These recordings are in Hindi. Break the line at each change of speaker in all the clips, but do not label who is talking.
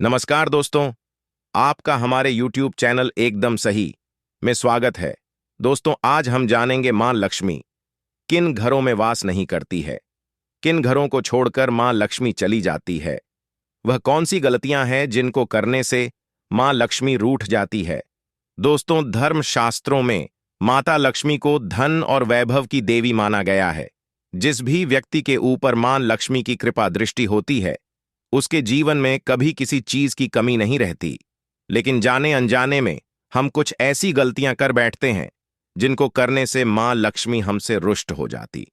नमस्कार दोस्तों, आपका हमारे YouTube चैनल एकदम सही में स्वागत है। दोस्तों, आज हम जानेंगे मां लक्ष्मी किन घरों में वास नहीं करती है, किन घरों को छोड़कर मां लक्ष्मी चली जाती है, वह कौन सी गलतियां हैं जिनको करने से मां लक्ष्मी रूठ जाती है। दोस्तों, धर्मशास्त्रों में माता लक्ष्मी को धन और वैभव की देवी माना गया है। जिस भी व्यक्ति के ऊपर मां लक्ष्मी की कृपा दृष्टि होती है, उसके जीवन में कभी किसी चीज की कमी नहीं रहती। लेकिन जाने अनजाने में हम कुछ ऐसी गलतियां कर बैठते हैं जिनको करने से मां लक्ष्मी हमसे रुष्ट हो जाती।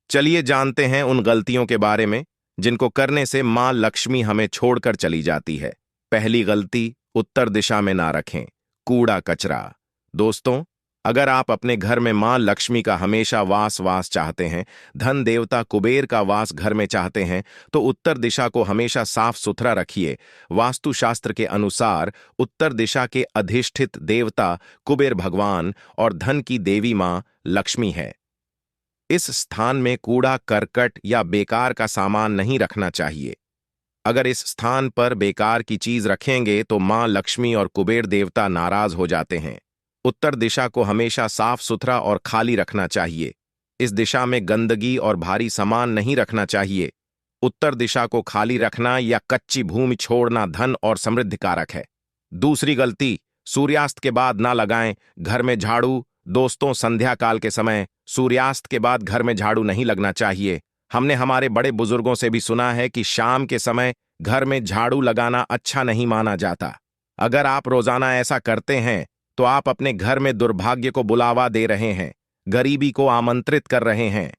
चलिए जानते हैं उन गलतियों के बारे में जिनको करने से मां लक्ष्मी हमें छोड़कर चली जाती है। पहली गलती, उत्तर दिशा में ना रखें कूड़ा कचरा। दोस्तों, अगर आप अपने घर में मां लक्ष्मी का हमेशा वास चाहते हैं, धन देवता कुबेर का वास घर में चाहते हैं, तो उत्तर दिशा को हमेशा साफ सुथरा रखिए। वास्तुशास्त्र के अनुसार उत्तर दिशा के अधिष्ठित देवता कुबेर भगवान और धन की देवी मां लक्ष्मी है। इस स्थान में कूड़ा करकट या बेकार का सामान नहीं रखना चाहिए। अगर इस स्थान पर बेकार की चीज रखेंगे तो मां लक्ष्मी और कुबेर देवता नाराज हो जाते हैं। उत्तर दिशा को हमेशा साफ सुथरा और खाली रखना चाहिए। इस दिशा में गंदगी और भारी सामान नहीं रखना चाहिए। उत्तर दिशा को खाली रखना या कच्ची भूमि छोड़ना धन और समृद्धि कारक है। दूसरी गलती, सूर्यास्त के बाद ना लगाएं घर में झाड़ू। दोस्तों, संध्या काल के समय सूर्यास्त के बाद घर में झाड़ू नहीं लगना चाहिए। हमने हमारे बड़े बुजुर्गों से भी सुना है कि शाम के समय घर में झाड़ू लगाना अच्छा नहीं माना जाता। अगर आप रोजाना ऐसा करते हैं तो आप अपने घर में दुर्भाग्य को बुलावा दे रहे हैं, गरीबी को आमंत्रित कर रहे हैं।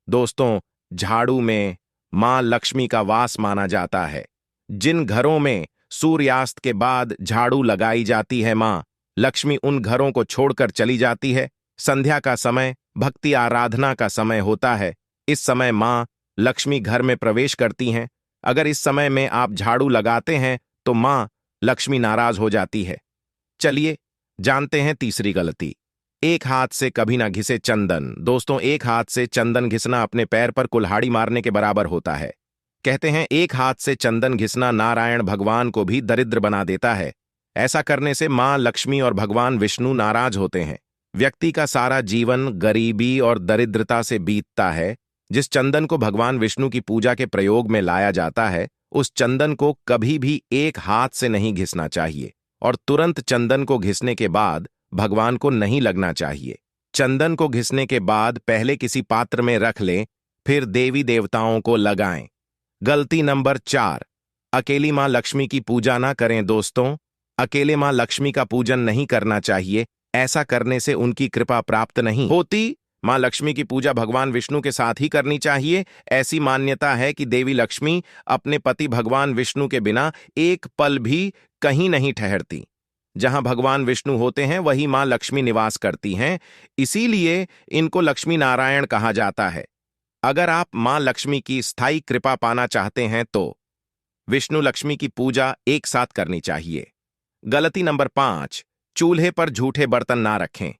दोस्तों, झाड़ू में मां लक्ष्मी का वास माना जाता है। जिन घरों में सूर्यास्त के बाद झाड़ू लगाई जाती है, मां लक्ष्मी उन घरों को छोड़कर चली जाती है। संध्या का समय भक्ति आराधना का समय होता है। इस समय मां लक्ष्मी घर में प्रवेश करती हैं। अगर इस समय में आप झाड़ू लगाते हैं तो मां लक्ष्मी नाराज हो जाती है। चलिए जानते हैं तीसरी गलती, एक हाथ से कभी ना घिसे चंदन। दोस्तों, एक हाथ से चंदन घिसना अपने पैर पर कुल्हाड़ी मारने के बराबर होता है। कहते हैं एक हाथ से चंदन घिसना नारायण भगवान को भी दरिद्र बना देता है। ऐसा करने से मां लक्ष्मी और भगवान विष्णु नाराज होते हैं। व्यक्ति का सारा जीवन गरीबी और दरिद्रता से बीतता है। जिस चंदन को भगवान विष्णु की पूजा के प्रयोग में लाया जाता है, उस चंदन को कभी भी एक हाथ से नहीं घिसना चाहिए और तुरंत चंदन को घिसने के बाद भगवान को नहीं लगना चाहिए। चंदन को घिसने के बाद पहले किसी पात्र में रख लें, फिर देवी देवताओं को लगाएं। गलती नंबर 4, अकेली मां लक्ष्मी की पूजा ना करें। दोस्तों, अकेले मां लक्ष्मी का पूजन नहीं करना चाहिए। ऐसा करने से उनकी कृपा प्राप्त नहीं होती। मां लक्ष्मी की पूजा भगवान विष्णु के साथ ही करनी चाहिए। ऐसी मान्यता है कि देवी लक्ष्मी अपने पति भगवान विष्णु के बिना एक पल भी कहीं नहीं ठहरती। जहां भगवान विष्णु होते हैं वहीं मां लक्ष्मी निवास करती हैं। इसीलिए इनको लक्ष्मी नारायण कहा जाता है। अगर आप मां लक्ष्मी की स्थायी कृपा पाना चाहते हैं तो विष्णु लक्ष्मी की पूजा एक साथ करनी चाहिए। गलती नंबर 5, चूल्हे पर झूठे बर्तन ना रखें।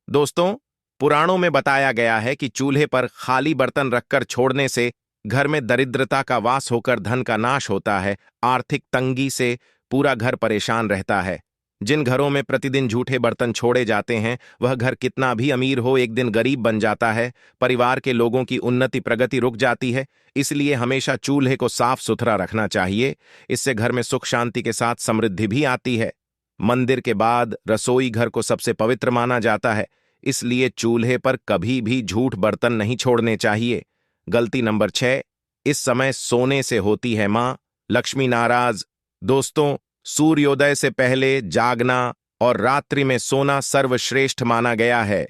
दोस्तों, पुराणों में बताया गया है कि चूल्हे पर खाली बर्तन रखकर छोड़ने से घर में दरिद्रता का वास होकर धन का नाश होता है। आर्थिक तंगी से पूरा घर परेशान रहता है। जिन घरों में प्रतिदिन झूठे बर्तन छोड़े जाते हैं, वह घर कितना भी अमीर हो एक दिन गरीब बन जाता है। परिवार के लोगों की उन्नति प्रगति रुक जाती है। इसलिए हमेशा चूल्हे को साफ सुथरा रखना चाहिए। इससे घर में सुख शांति के साथ समृद्धि भी आती है। मंदिर के बाद रसोई घर को सबसे पवित्र माना जाता है, इसलिए चूल्हे पर कभी भी झूठ बर्तन नहीं छोड़ने चाहिए। गलती नंबर 6, इस समय सोने से होती है मां लक्ष्मी नाराज। दोस्तों, सूर्योदय से पहले जागना और रात्रि में सोना सर्वश्रेष्ठ माना गया है।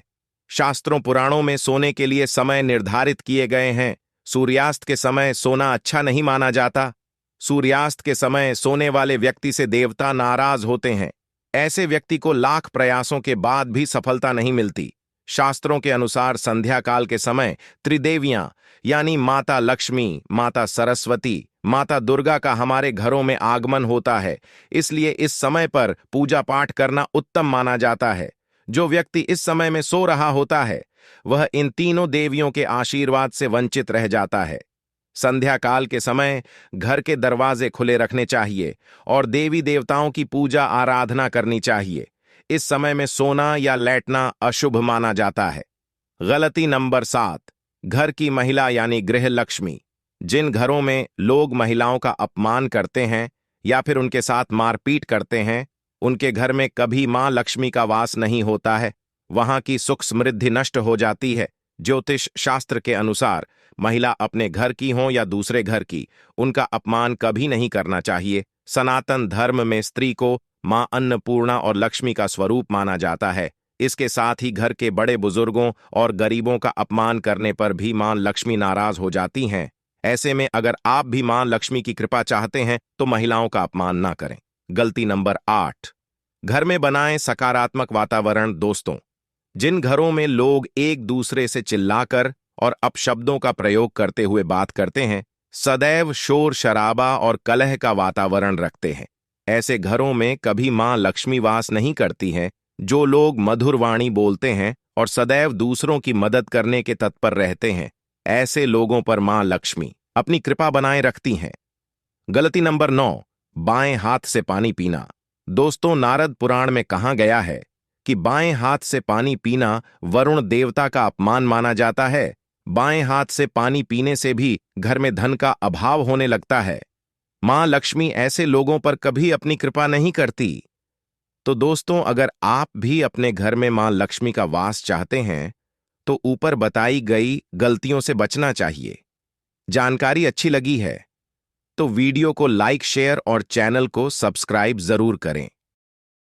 शास्त्रों पुराणों में सोने के लिए समय निर्धारित किए गए हैं। सूर्यास्त के समय सोना अच्छा नहीं माना जाता। सूर्यास्त के समय सोने वाले व्यक्ति से देवता नाराज होते हैं। ऐसे व्यक्ति को लाख प्रयासों के बाद भी सफलता नहीं मिलती। शास्त्रों के अनुसार संध्या काल के समय त्रिदेवियां यानी माता लक्ष्मी, माता सरस्वती, माता दुर्गा का हमारे घरों में आगमन होता है। इसलिए इस समय पर पूजा पाठ करना उत्तम माना जाता है। जो व्यक्ति इस समय में सो रहा होता है, वह इन तीनों देवियों के आशीर्वाद से वंचित रह जाता है। संध्या काल के समय घर के दरवाजे खुले रखने चाहिए और देवी देवताओं की पूजा आराधना करनी चाहिए। इस समय में सोना या लेटना अशुभ माना जाता है। गलती नंबर 7, घर की महिला यानी गृह लक्ष्मी। जिन घरों में लोग महिलाओं का अपमान करते हैं या फिर उनके साथ मारपीट करते हैं, उनके घर में कभी मां लक्ष्मी का वास नहीं होता है। वहां की सुख समृद्धि नष्ट हो जाती है। ज्योतिष शास्त्र के अनुसार महिला अपने घर की हो या दूसरे घर की, उनका अपमान कभी नहीं करना चाहिए। सनातन धर्म में स्त्री को मां अन्नपूर्णा और लक्ष्मी का स्वरूप माना जाता है। इसके साथ ही घर के बड़े बुजुर्गों और गरीबों का अपमान करने पर भी मां लक्ष्मी नाराज हो जाती हैं। ऐसे में अगर आप भी मां लक्ष्मी की कृपा चाहते हैं तो महिलाओं का अपमान ना करें। गलती नंबर 8, घर में बनाएं सकारात्मक वातावरण। दोस्तों, जिन घरों में लोग एक दूसरे से चिल्लाकर और अपशब्दों का प्रयोग करते हुए बात करते हैं, सदैव शोर शराबा और कलह का वातावरण रखते हैं, ऐसे घरों में कभी मां लक्ष्मी वास नहीं करती हैं। जो लोग मधुर वाणी बोलते हैं और सदैव दूसरों की मदद करने के तत्पर रहते हैं, ऐसे लोगों पर मां लक्ष्मी अपनी कृपा बनाए रखती हैं। गलती नंबर 9, बाएं हाथ से पानी पीना। दोस्तों, नारद पुराण में कहा गया है कि बाएं हाथ से पानी पीना वरुण देवता का अपमान माना जाता है। बाएं हाथ से पानी पीने से भी घर में धन का अभाव होने लगता है। मां लक्ष्मी ऐसे लोगों पर कभी अपनी कृपा नहीं करती। तो दोस्तों, अगर आप भी अपने घर में मां लक्ष्मी का वास चाहते हैं तो ऊपर बताई गई गलतियों से बचना चाहिए। जानकारी अच्छी लगी है तो वीडियो को लाइक, शेयर और चैनल को सब्सक्राइब जरूर करें।